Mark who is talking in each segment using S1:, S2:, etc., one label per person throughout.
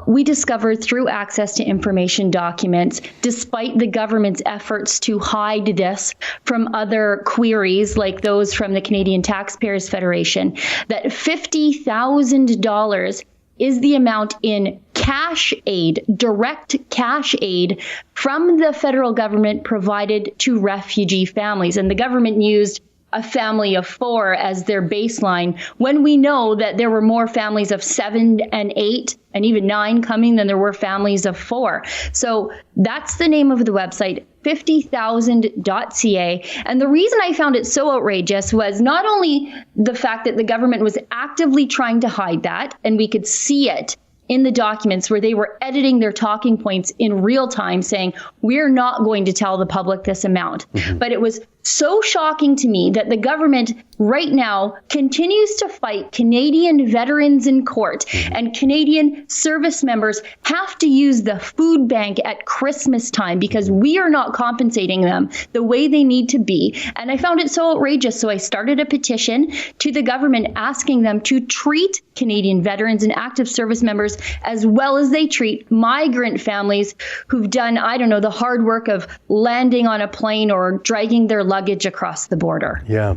S1: we discovered through access to information documents, despite the government's efforts to hide this from other queries like those from the Canadian Taxpayers Federation, that $50,000 is the amount in cash aid, direct cash aid from the federal government provided to refugee families. And the government used a family of 4 as their baseline, when we know that there were more families of 7 and 8 and even 9 coming than there were families of 4. So that's the name of the website, 50,000.ca. And the reason I found it so outrageous was not only the fact that the government was actively trying to hide that, and we could see it in the documents where they were editing their talking points in real time saying, we're not going to tell the public this amount. But it was so shocking to me that the government right now continues to fight Canadian veterans in court, and Canadian service members have to use the food bank at Christmas time because we are not compensating them the way they need to be. And I found it so outrageous. So I started a petition to the government asking them to treat Canadian veterans and active service members as well as they treat migrant families who've done, I don't know, the hard work of landing on a plane or dragging their luggage across the border.
S2: Yeah.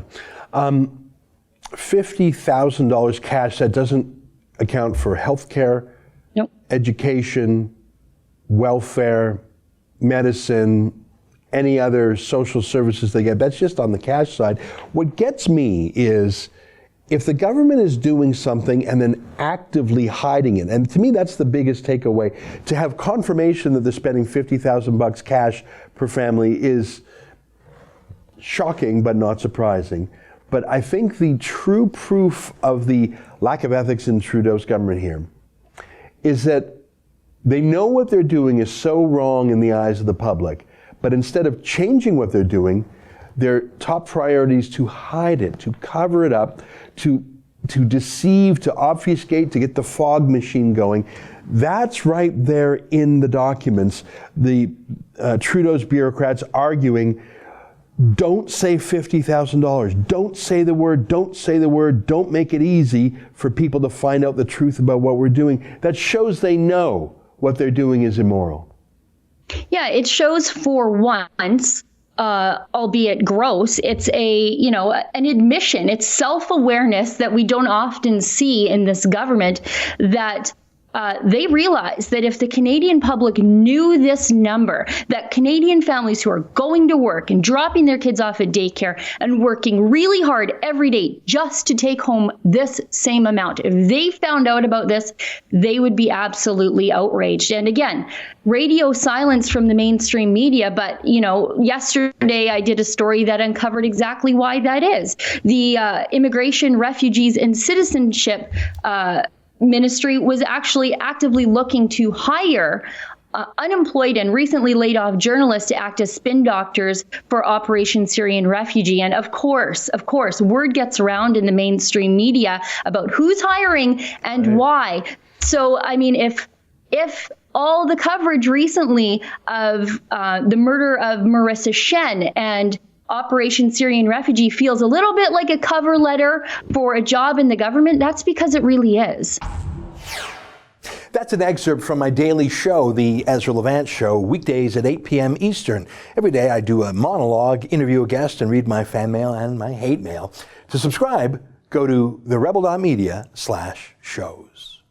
S2: $50,000 cash, that doesn't account for healthcare,
S1: Nope.
S2: education, welfare, medicine, any other social services they get. That's just on the cash side. What gets me is if the government is doing something and then actively hiding it, and to me that's the biggest takeaway, to have confirmation that they're spending $50,000 cash per family is shocking but not surprising. But I think the true proof of the lack of ethics in Trudeau's government here is that they know what they're doing is so wrong in the eyes of the public, but instead of changing what they're doing, their top priority is to hide it, to cover it up, to deceive, to obfuscate, to get the fog machine going. That's right there in the documents. The Trudeau's bureaucrats arguing, don't say $50,000. Don't say the word. Don't say the word. Don't make it easy for people to find out the truth about what we're doing. That shows they know what they're doing is immoral.
S1: Yeah, it shows for once, albeit gross, it's an admission. It's self-awareness that we don't often see in this government, that they realize that if the Canadian public knew this number, that Canadian families who are going to work and dropping their kids off at daycare and working really hard every day just to take home this same amount, if they found out about this, they would be absolutely outraged. And again, radio silence from the mainstream media. But, yesterday I did a story that uncovered exactly why that is. The Immigration, Refugees and Citizenship Ministry was actually actively looking to hire unemployed and recently laid off journalists to act as spin doctors for Operation Syrian Refugee. And of course, word gets around in the mainstream media about who's hiring and why. So, I mean, if all the coverage recently of the murder of Marissa Shen and Operation Syrian Refugee feels a little bit like a cover letter for a job in the government, that's because it really is.
S3: That's an excerpt from my daily show, The Ezra Levant Show, weekdays at 8 p.m. Eastern. Every day I do a monologue, interview a guest, and read my fan mail and my hate mail. To subscribe, go to therebel.media/shows.